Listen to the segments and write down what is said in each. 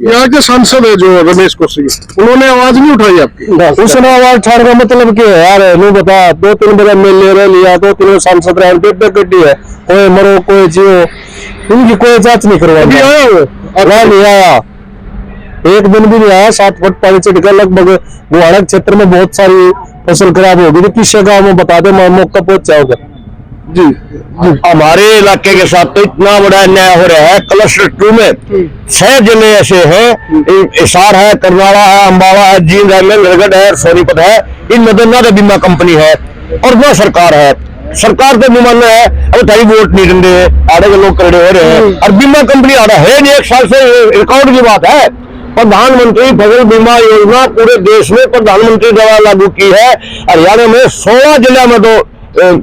यहाँ के सांसद है जो रमेश कौशिक, उन्होंने आवाज नहीं उठाई आपकी? उसने आवाज उठाने का मतलब क्या है यार? नहीं बता, 2-3 बार एमएलए रह लिया, 2-3 सांसद रहे, पेपर कटी है, कोई मरो कोई जियो, इनकी कोई जांच नहीं करवाई। नहीं आया, एक दिन भी नहीं आया। 7 फुट पानी से ढका लगभग गुहाड़ा क्षेत्र में बहुत सारी फसल खराब होगी। तो किस गाँव में बता दे, मौका पहुंच जाओगे जी। हमारे इलाके के साथ तो इतना बड़ा अन्याय हो रहा है। क्लस्टर 2 में 6 जिले ऐसे हैं, हिसार है, करनाला है, अम्बाला है, जींद है, मेलरगढ़ है, सोनीपत है। इनमें तो न बीमा कंपनी है और न सरकार है। सरकार तो विमान है, अब तारी वोट नहीं देंगे, आड़े के लोग खड़े हो रहे हैं और बीमा कंपनी आ रहा है नहीं। 1 साल से रिकॉर्ड की बात है। प्रधानमंत्री फसल बीमा योजना पूरे देश में प्रधानमंत्री द्वारा लागू की है। हरियाणा में 16 जिला में तो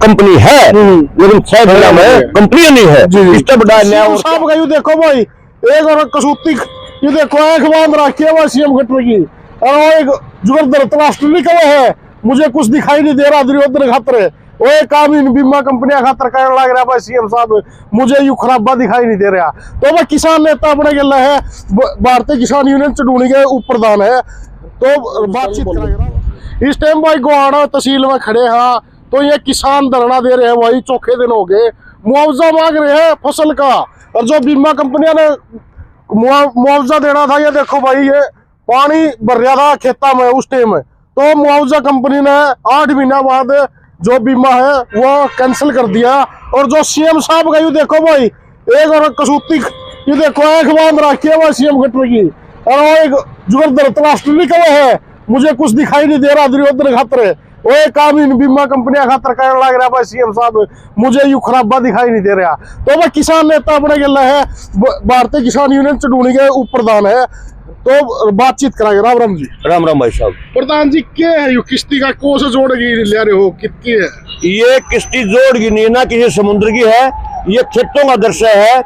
कंपनी है, लेकिन 6 जिला में कंपनी नहीं है। इससे बड़ा अन्याय साहब का यू देखो भाई, एक और कसूती यू देखो, आंख बांध रखी है सीएम घटना की, और वो एक जुगल राष्ट्र निकला है, मुझे कुछ दिखाई नहीं दे रहा। उधर खातर वो एक काम इन बीमा कंपनियां खातर करने लग रहा है सीएम साहब, मुझे यू खराबा दिखाई नहीं दे रहा। तो वह किसान नेता अपने गला है, भारतीय किसान यूनियन चढ़ूनी के उप प्रधान है, तो बातचीत करेगा। इस टाइम भाई गुहाड़ा तहसील में खड़े हैं, तो ये किसान धरना दे रहे हैं भाई, चौथे दिन हो गए, मुआवजा मांग रहे हैं फसल का। और जो बीमा कंपनियां ने मुआवजा देना था, ये देखो भाई, ये पानी भर रहा था खेता में उस टाइम, तो मुआवजा कंपनी ने 8 महीना बाद जो बीमा है वो कैंसिल कर दिया। और जो सीएम साहब का यू देखो भाई, एक और कसूती यू देखो, आंख बांध रखी है वो सीएम घटना की, और वो एक जुगल राष्ट्र निकला है, मुझे कुछ दिखाई नहीं दे रहा। उधर खातर वो एक काम इन बीमा कंपनियां खातर करने लग रहा है सीएम साहब, मुझे यू खराबा दिखाई नहीं दे रहा। तो वह किसान नेता अपने गला है, भारतीय किसान यूनियन चढ़ूनी के उप प्रधान है, तो बातचीत कराएंगे। राम राम जी। राम राम भाई साहब। प्रधान जी, क्या है यू किश्ती का कौन सा जोड़ की ले रहे हो, कितनी है ये किश्ती? जोड़ की नहीं ना, किसी समुद्र की है। ये खेतों का दृश्य है।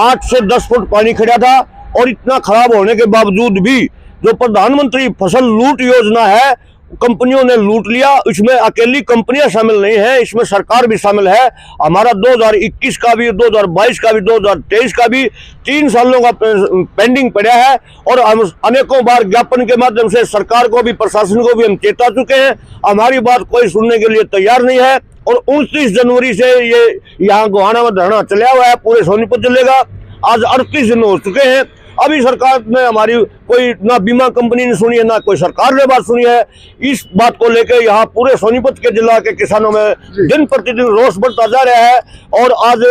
8 से 10 फुट पानी खड़ा था, और इतना खराब होने के बावजूद भी जो प्रधानमंत्री फसल लूट योजना है, कंपनियों ने लूट लिया। इसमें अकेली कंपनियां शामिल नहीं है, इसमें सरकार भी शामिल है। हमारा 2021 का भी, 2022 का भी, 2023 का भी 3 सालों का पेंडिंग पड़ा है। और हम अनेकों बार ज्ञापन के माध्यम से सरकार को भी, प्रशासन को भी हम चेता चुके हैं। हमारी बात कोई सुनने के लिए तैयार नहीं है। और 29 जनवरी से ये यहाँ गोहाना में धरना चला हुआ है, पूरे सोनीपत चलेगा। आज 38 दिन हो चुके हैं, अभी सरकार ने हमारी कोई ना बीमा कंपनी ने सुनी है, ना कोई सरकार ने बात सुनी है। इस बात को लेकर यहाँ पूरे सोनीपत के जिला के किसानों में दिन प्रतिदिन रोष बढ़ता जा रहा है। और आज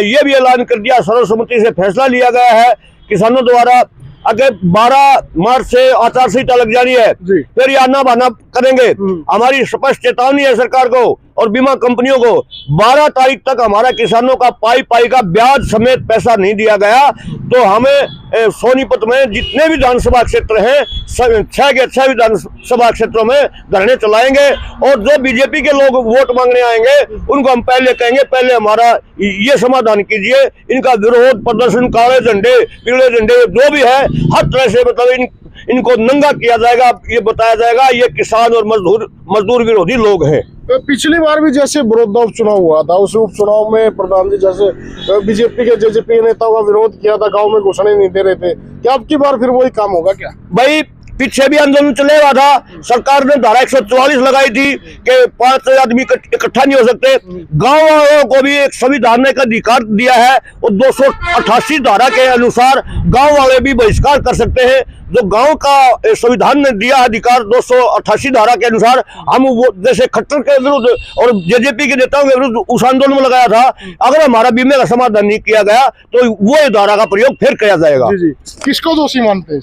ये भी ऐलान कर दिया, सर्वसम्मति से फैसला लिया गया है किसानों द्वारा, अगर 12 मार्च से आचार संहिता लग जानी है, फिर ये आना बहाना करेंगे। हमारी स्पष्ट चेतावनी है सरकार को और बीमा कंपनियों को, 12 तारीख तक हमारा किसानों का पाई का ब्याज समेत पैसा नहीं दिया गया तो हमें सोनीपत में जितने भी विधानसभा क्षेत्र हैं, 6 के 6 विधानसभा क्षेत्रों में धरने चलाएंगे। और जो बीजेपी के लोग वोट मांगने आएंगे, उनको हम पहले कहेंगे, पहले हमारा ये समाधान कीजिए। इनका विरोध प्रदर्शन, काले झंडे, पीले झंडे, जो भी है, हर तरह से मतलब इनको नंगा किया जाएगा। ये बताया जाएगा ये किसान और मजदूर विरोधी लोग हैं। पिछली बार भी जैसे बड़ौदा उपचुनाव हुआ था, उस उपचुनाव में प्रधान जी जैसे बीजेपी के जेजेपी नेताओं का विरोध किया था, गांव में घुसने नहीं दे रहे थे, क्या अब की बार फिर वही काम होगा क्या? भाई पीछे भी आंदोलन चले हुआ था, सरकार ने धारा 144 लगाई थी कि 5 आदमी इकट्ठा नहीं हो सकते। गांव वालों को भी एक संविधान का अधिकार दिया है और 288 धारा के अनुसार गांव वाले भी बहिष्कार कर सकते हैं। जो गांव का संविधान ने दिया अधिकार 288 धारा के अनुसार, हम वो जैसे खट्टर के विरुद्ध और जेजेपी के नेताओं के विरुद्ध उस आंदोलन में लगाया था। अगर हमारा बीमे का समाधान नहीं किया गया तो वो धारा का प्रयोग फिर किया जाएगा। जी। किसको दोषी मानते हैं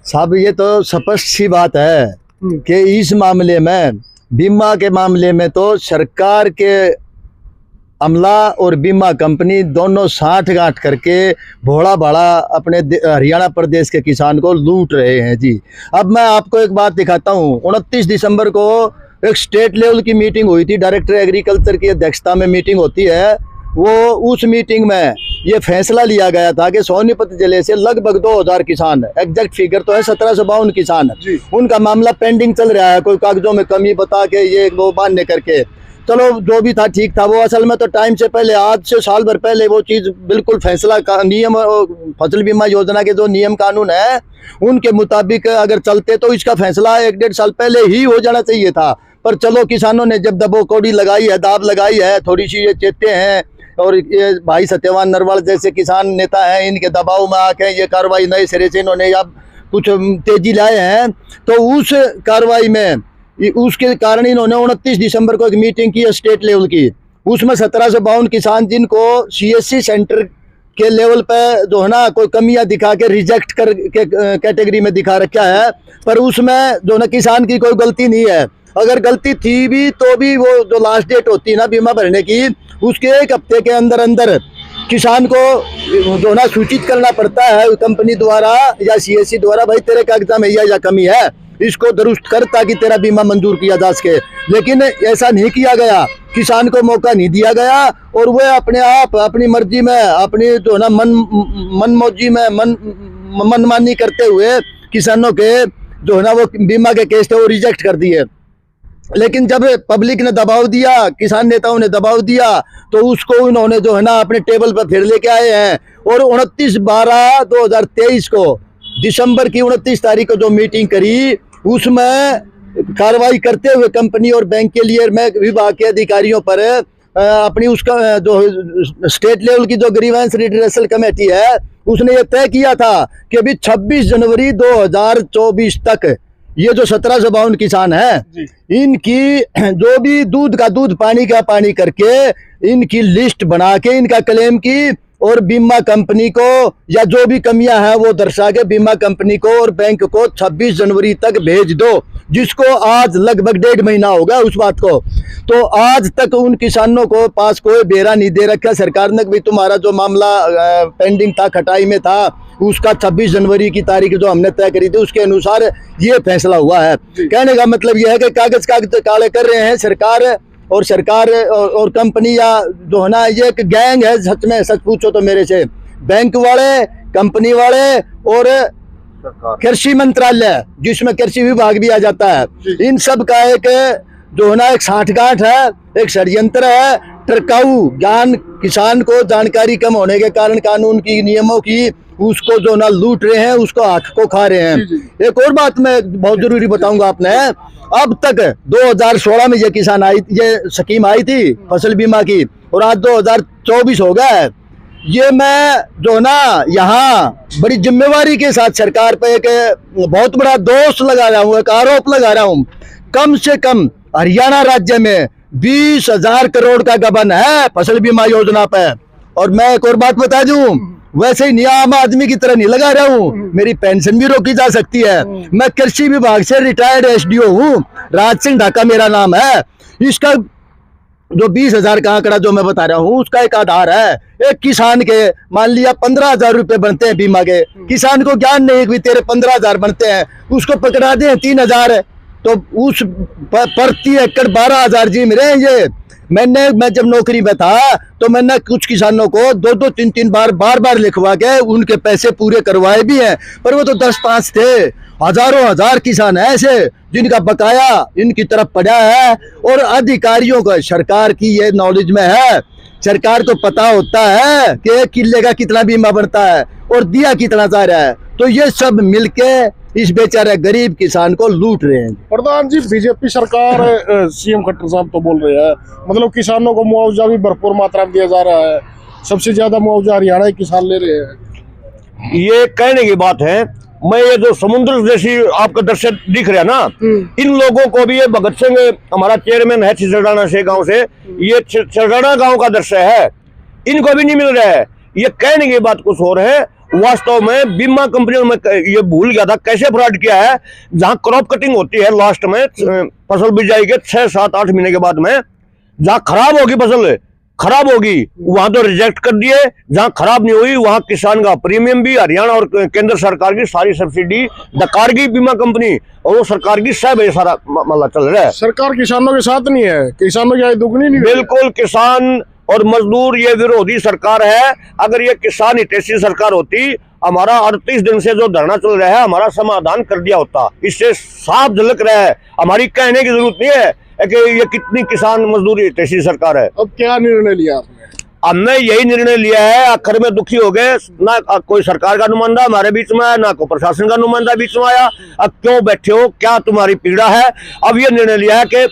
साहब? ये तो स्पष्ट सी बात है कि इस मामले में, बीमा के मामले में तो सरकार के अमला और बीमा कंपनी दोनों साठ गांठ करके भोला भाड़ा अपने हरियाणा प्रदेश के किसान को लूट रहे हैं जी। अब मैं आपको एक बात दिखाता हूँ। 29 दिसंबर को एक स्टेट लेवल की मीटिंग हुई थी, डायरेक्टर एग्रीकल्चर की अध्यक्षता में मीटिंग होती है। वो उस मीटिंग में ये फैसला लिया गया था कि सोनीपत जिले से लगभग 2000 किसान, एग्जैक्ट फिगर तो है 1752 किसान, उनका मामला पेंडिंग चल रहा है, कोई कागजों में कमी बता के ये वो मान्य करके। चलो जो भी था ठीक था। वो असल में तो टाइम से पहले, आज से साल भर पहले वो चीज़ बिल्कुल फैसला का नियम, फसल बीमा योजना के जो नियम कानून है उनके मुताबिक अगर चलते तो इसका फैसला 1-1.5 साल पहले ही हो जाना चाहिए था। पर चलो किसानों ने जब दबो कौड़ी लगाई है, दाब लगाई है, थोड़ी सी ये चेते हैं और ये भाई सत्यवान नरवाल जैसे किसान नेता हैं, इनके दबाव में आके ये कार्रवाई नए सिरे से इन्होंने अब कुछ तेजी लाए हैं। तो उस कार्रवाई में उसके कारण इन्होंने 29 दिसंबर को एक मीटिंग की स्टेट लेवल की। उसमें 1752 किसान जिनको CSC सेंटर के लेवल पे जो है ना कोई कमियां दिखा के रिजेक्ट कर के कैटेगरी में दिखा रखा है, पर उसमें जो ना किसान की कोई गलती नहीं है। अगर गलती थी भी तो भी वो जो लास्ट डेट होती है ना बीमा भरने की, उसके 1 हफ्ते के अंदर अंदर किसान को जो ना सूचित करना पड़ता है कंपनी द्वारा या CSC द्वारा, भाई तेरे कागजात में यह कमी है, इसको दुरुस्त कर ताकि तेरा बीमा मंजूर किया जा सके। लेकिन ऐसा नहीं किया गया, किसान को मौका नहीं दिया गया और वह अपने आप अपनी मर्जी में, अपनी जो ना मनमौजी में मनमानी करते हुए किसानों के जो है ना वो बीमा के केस थे वो रिजेक्ट कर दिए। लेकिन जब पब्लिक ने दबाव दिया, किसान नेताओं ने दबाव दिया, तो उसको उन्होंने जो है ना अपने टेबल पर फिर लेके आए हैं। और 29/12/2023 को दिसंबर की 29 तारीख को जो मीटिंग करी, उसमें कार्रवाई करते हुए कंपनी और बैंक के लिए मैं विभाग के अधिकारियों पर अपनी उसका जो स्टेट लेवल की जो ग्रीवेंस रिड्रेसल कमेटी है उसने ये तय किया था कि अभी 26 जनवरी 2024 तक ये जो 1752 किसान हैं, इनकी जो भी दूध का दूध, पानी का पानी करके इनकी लिस्ट बना के इनका क्लेम की और बीमा कंपनी को या जो भी कमियां हैं वो दर्शा के बीमा कंपनी को और बैंक को 26 जनवरी तक भेज दो, जिसको आज लगभग 1.5 महीना हो गया उस बात को। तो आज तक उन किसानों को पास कोई बेरा नहीं दे रखा सरकार ने, भी तुम्हारा जो मामला पेंडिंग था, खटाई में था, उसका 26 जनवरी की तारीख जो हमने तय करी थी उसके अनुसार ये फैसला हुआ है। कहने का मतलब यह है कि कागज काले कर रहे हैं सरकार और कंपनी, या जो है ना ये एक गैंग है सच में। सच पूछो तो मेरे से बैंक वाले, कंपनी वाले और कृषि मंत्रालय जिसमें कृषि विभाग भी आ जाता है, इन सब का एक जो है ना एक साठगांठ है, एक षड्यंत्र है, टरकाऊ ज्ञान, किसान को जानकारी कम होने के कारण कानून की नियमों की उसको जो ना लूट रहे हैं, उसको आंख को खा रहे हैं। एक और बात मैं बहुत जरूरी बताऊंगा आपने, अब तक 2016 में ये किसान आई, ये स्कीम आई थी फसल बीमा की, और आज 2024 हो गया है। ये मैं जो ना यहाँ बड़ी जिम्मेवारी के साथ सरकार पे एक बहुत बड़ा दोष लगा रहा हूँ, एक आरोप लगा रहा हूँ। कम से कम हरियाणा राज्य में 20,000 करोड़ का गबन है फसल बीमा योजना पे। और मैं एक और बात बता दूं, वैसे ही आम आदमी की तरह नहीं लगा रहा हूँ, मेरी पेंशन भी रोकी जा सकती है। मैं कृषि विभाग से रिटायर्ड SDO हूँ, राज सिंह ढाका मेरा नाम है। इसका जो 20,000 का आंकड़ा जो मैं बता रहा हूँ उसका एक आधार है। एक किसान के मान लिया 15,000 रुपए बनते हैं बीमा के, किसान को ज्ञान नहीं कि तेरे 15,000 बनते हैं, उसको पकड़ा दे 3,000, तो उस प्रति एकड़ 12,000 जी मिले ये। मैं जब नौकरी में था तो मैंने कुछ किसानों को 2-2, 3-3 बार लिखवा के उनके पैसे पूरे करवाए भी हैं, पर वो तो 10-5 थे। हजार किसान है ऐसे जिनका बकाया इनकी तरफ पड़ा है, और अधिकारियों को सरकार की ये नॉलेज में है, सरकार को पता होता है कि किले का कितना बीमा बनता है और दिया कितना जा रहा है। तो ये सब मिलके इस बेचारे गरीब किसान को लूट रहे हैं। प्रधान जी, बीजेपी सरकार CM खट्टर साहब तो बोल रहे हैं मतलब किसानों को मुआवजा भी भरपूर मात्रा में दिया जा रहा है, सबसे ज्यादा मुआवजा हरियाणा के किसान ले रहे हैं। ये कहने की बात है। मैं ये जो समुद्र जैसी आपका दृश्य दिख रहा है ना, इन लोगों को भी, ये भगत सिंह हमारा चेयरमैन है छिसरडाना से गांव से, ये छिसरडाना गांव का दृश्य है, इनको भी नहीं मिल रहा है। ये कहने की बात कुछ और है, वास्तव में बीमा कंपनियों में ये भूल गया था कैसे फ्रॉड किया है। जहां क्रॉप कटिंग होती है लास्ट में फसल बिजाई के 6-7-8 महीने के बाद में, जहां खराब होगी फसल, खराब होगी वहां तो रिजेक्ट कर दिए, जहां खराब नहीं हुई वहां किसान का प्रीमियम भी हरियाणा और केंद्र सरकार की सारी सब्सिडी डकार गई बीमा कंपनी, और वो सरकार की सब सारा मामला चल रहा है। सरकार किसानों के साथ नहीं है, किसानों की आय दुगनी नहीं। बिल्कुल, किसान और मजदूर ये विरोधी सरकार है। अगर ये किसान हितैषी सरकार होती, हमारा 38 दिन से जो धरना चल रहा है हमारा समाधान कर दिया होता। इससे साफ झलक रहा है, हमारी कहने की जरूरत नहीं है कि ये कितनी किसान मजदूरी हितैषी सरकार है। अब क्या निर्णय लिया आपने? हमने यही निर्णय लिया है, आखिर में दुखी हो गए, ना कोई सरकार का नुमाइंदा हमारे बीच में आया, ना कोई प्रशासन का नुमाइंदा बीच में आया। अब क्यों बैठे हो, क्या तुम्हारी पीड़ा है? अब ये निर्णय लिया है कि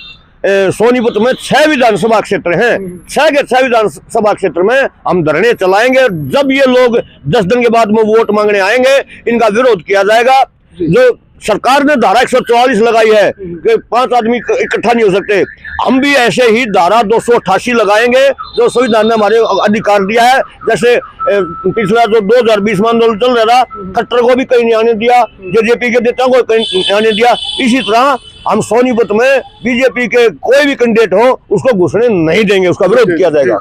सोनीपत में 6 विधानसभा क्षेत्र हैं, 6 के 6 विधानसभा क्षेत्र में हम धरने चलाएंगे। जब ये लोग 10 दिन के बाद में वोट मांगने आएंगे, इनका विरोध किया जाएगा। जो सरकार ने धारा 144 लगाई है कि 5 आदमी इकट्ठा नहीं हो सकते, हम भी ऐसे ही धारा 288 लगाएंगे जो संविधान ने हमारे अधिकार दिया है। जैसे पिछला जो 2020 में आंदोलन चल रहा था, खट्टर को भी कहीं नहीं आने दिया, जेजेपी के नेताओं को कहीं नहीं आने दिया। इसी तरह हम सोनीपत में बीजेपी के कोई भी कैंडिडेट हो उसको घुसने नहीं देंगे, उसका विरोध किया जाएगा।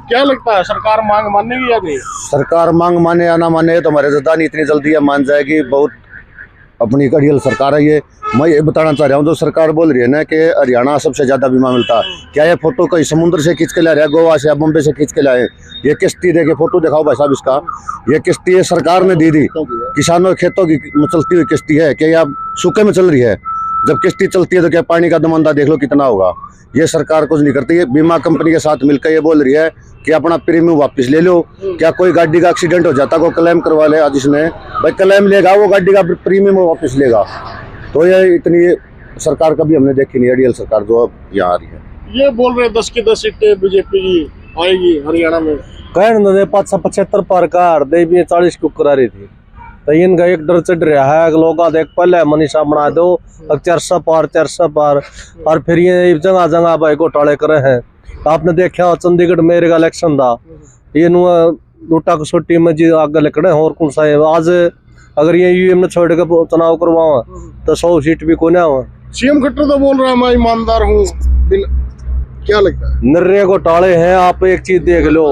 क्या लगता है सरकार मांग मानेगी या नहीं? सरकार मांग माने या ना माने तो हमारे जदा नहीं इतनी जल्दी मान जाएगी। बहुत अपनी कड़ियल सरकार है ये। मैं ये बताना चाह रहा हूँ, जो सरकार बोल रही है ना कि हरियाणा सबसे ज्यादा बीमा मिलता है, क्या ये फोटो कहीं समुद्र से खींच के ला रहा है, गोवा से या बम्बे से खींच के लाए? ये किश्ती देके फोटो दिखाओ भाई साहब इसका। ये किश्ती ये सरकार ने दी थी, किसानों के खेतों की चलती हुई किश्ती है। क्या ये सूखे में चल रही है? जब किश्ती चलती है तो क्या पानी का दमंदा देख लो कितना होगा। ये सरकार कुछ नहीं करती है। बीमा कंपनी के साथ मिलकर ये बोल रही है कि अपना प्रीमियम वापस ले लो। क्या कोई गाड़ी का एक्सीडेंट हो जाता को क्लेम करवा ले, जिसने भाई क्लेम लेगा वो गाड़ी का प्रीमियम वापस लेगा। तो ये इतनी सरकार कभी हमने देखी नहीं, आइडियल सरकार जो अब यहाँ आ रही है। ये बोल रहे 10 की 10 सीटें बीजेपी की आएगी हरियाणा में। कहने 575 पार का हृदय भी 40 को करा रही थी, तो इनका एक डर चढ़ रहा है। लोग देख पहले मनीषा बना दो, अब 400 पार और फिर ये जगह जगह भाई घोटाले करे हैं। आपने देखा चंडीगढ़ में इलेक्शन था, ये लूटा कसोटी में जी आगे लकड़े और कौन सा है। आज अगर ये यूएम ने छोड़ के चुनाव करवाओ तो 100 सीट भी को ना हो। सीएम खट्टर तो बोल रहा है मैं ईमानदार हूँ, क्या लगता है? नर्रे घोटाले हैं। आप एक चीज देख लो,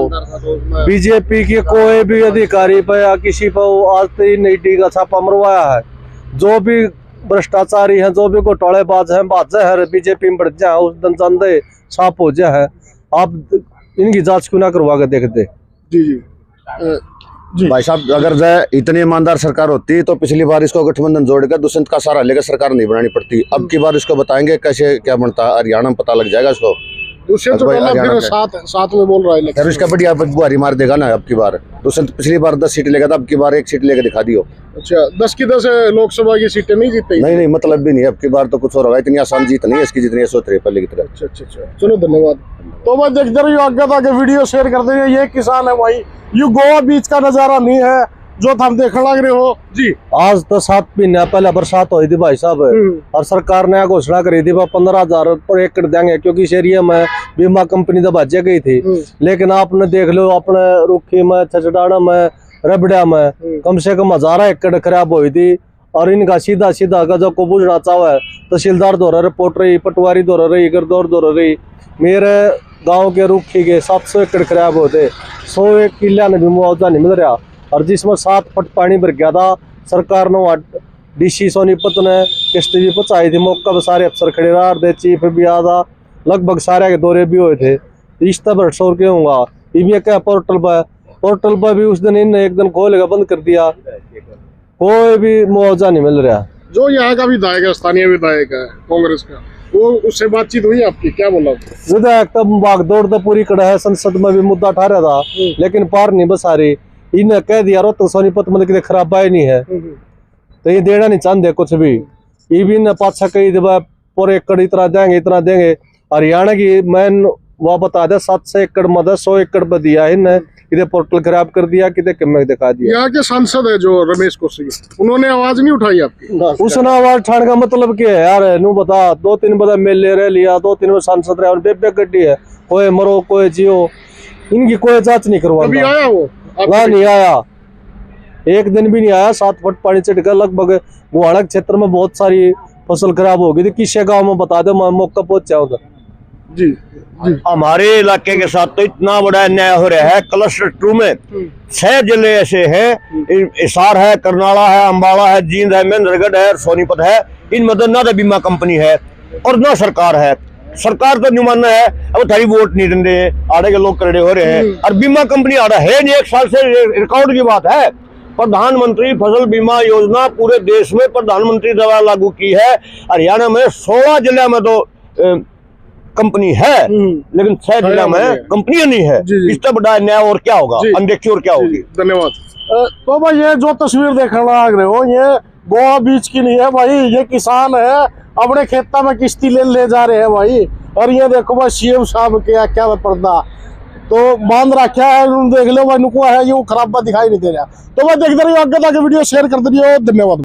बीजेपी के कोई भी अधिकारी पे या किसी पे आज तक नहीं टीका छापा मरवाया है। जो भी भ्रष्टाचारी हैं, जो भी घोटालेबाज हैं, बाजे है बीजेपी में बढ़ जाए, उस दिन चंदे साफ हो जाए। आप इनकी जांच क्यों ना करवा के देखते? जी भाई साहब, अगर जय इतनी ईमानदार सरकार होती तो पिछली बार इसको गठबंधन जोड़कर दुष्यंत का सहारा लेकर सरकार नहीं बनानी पड़ती। अब की बार इसको बताएंगे कैसे क्या बनता है, हरियाणा में पता लग जाएगा इसको। दुष्यंत फिर साथ में बोल रहा है फिर इसका बढ़िया बुआरी मार देगा ना। अब की बार दुष्यंत पिछली बार 10 सीट लेगा था, अब की बार 1 सीट लेकर दिखा दियो। अच्छा, 10 की 10 लोकसभा की सीटें नहीं जीतेगी? नहीं, मतलब भी नहीं। अब की बार तो कुछ और होगा, इतनी आसान जीत नहीं है इसकी जितनी सोच रही है पहले की तरह। अच्छा, चलो धन्यवाद। तो मैं देखते रहिए आगे तक वीडियो शेयर करते रहिए। ये किसान है भाई, ये गोवा बीच का नजारा नहीं है जो हम देखने लग रहे हो जी। आज तो 7 महीने पहले बरसात हुई थी भाई साहब, और सरकार ने घोषणा करी थी 15,000 पर एकड़ देंगे, क्योंकि इस एरिया में बीमा कंपनी तो बच गई थी। लेकिन आपने देख लो अपने रुखी में, छछडाना में, रबड़ा में कम से कम 1000 एकड़ खराब हुई थी। और इनका सीधा जो को बुझना चाहे तहसीलदार दौरा रिपोर्ट रही, पटवारी दौरा रही, गिरदौर दौरा रही। मेरे गाँव के रुखी के 700 एकड़ खराब होते, 100 किला ने भी मुआवजा नहीं मिल रहा। और जिसमें 7 फुट पानी भर गया था, सरकार ने डीसी सोनीपत ने किश्ती भी पहुंचाई थी। मौका पर सारे अफसर खड़े रहा, चीफ भी आया, लगभग सारे के दौरे भी हुए थे। इस तरह शोर क्यों होगा? ये क्या पोर्टल पर भी उस दिन इन एक दिन खोलेगा बंद कर दिया, कोई भी मुआवजा नहीं मिल रहा। जो यहाँ का विधायक है, स्थानीय विधायक है कांग्रेस का, वो उससे बातचीत हुई आपकी, क्या बोला? विधायक तब भागदौड़ तो पूरी कड़ा है, संसद में भी मुद्दा उठा रहा था, लेकिन पार नहीं बस आ रही। इन्हें कह दिया रो तो सोनीपत में कितने खराब आए नहीं है, तो ये देना नहीं चाहते कुछ भी। ये भी न पाछा कही पूरे एकड़ इतना देंगे। हरियाणा की मैन वो बता दे 700 एकड़ में 100 एकड़ पर दिया है, कितने पोर्टल खराब कर दिया, कितने किम्मत दिखा दिया। यहाँ के सांसद है जो रमेश कौशिक, उन्होंने आवाज नहीं उठाई आपकी? उसने आवाज उठाने का मतलब क्या है यार? नू बता, 2-3 बदा मेले रह लिया, 2-3 सांसद रहे, बेबे गड्डी है, कोई मरो कोई जियो, इनकी कोई जांच नहीं करवा। अभी आया वो? वह नहीं आया, एक दिन भी नहीं आया। 7 फुट पानी चढ़ गया। लगभग गुहाड़ा क्षेत्र में बहुत सारी फसल खराब हो गई थी। किसी गांव में बता दे, मैं मौका पहुंचा उधर। जी हमारे इलाके के साथ तो इतना बड़ा अन्याय हो रहा है। क्लस्टर 2 में 6 जिले ऐसे हैं, हिसार है, करनाला है, अंबाला है, जींद है, महेंद्रगढ़ है, सोनीपत है। इनमें तो ना तो बीमा कंपनी है और ना सरकार है। सरकार तो नुमाना है, अब थारी वोट नहीं देंगे, आड़े के लोग करड़े हो रहे हैं। और बीमा कंपनी आड़ा है नहीं, 1 साल से रिकॉर्ड की बात है। प्रधानमंत्री फसल बीमा योजना पूरे देश में प्रधानमंत्री द्वारा लागू की है। हरियाणा में 16 जिले में तो कंपनी है, लेकिन 6 जिला में कंपनियां नहीं है। जी, जी। इससे बड़ा न्याय और क्या होगा, जी। अनदेखी और क्या होगी। धन्यवाद। तो भाई ये जो तस्वीर देखने आ रहे हो, ये गोवा बीच की नहीं है भाई, ये किसान है अपने खेता में किश्ती ले जा रहे हैं भाई। और ये देखो भाई सीएम साहब के क्या पर्दा तो बांध रखा है, देख लो भाई नुको है, ये खराबा दिखाई नहीं दे रहा। तो मैं देखते रहिए आगे तक वीडियो शेयर करते रहिए। धन्यवाद।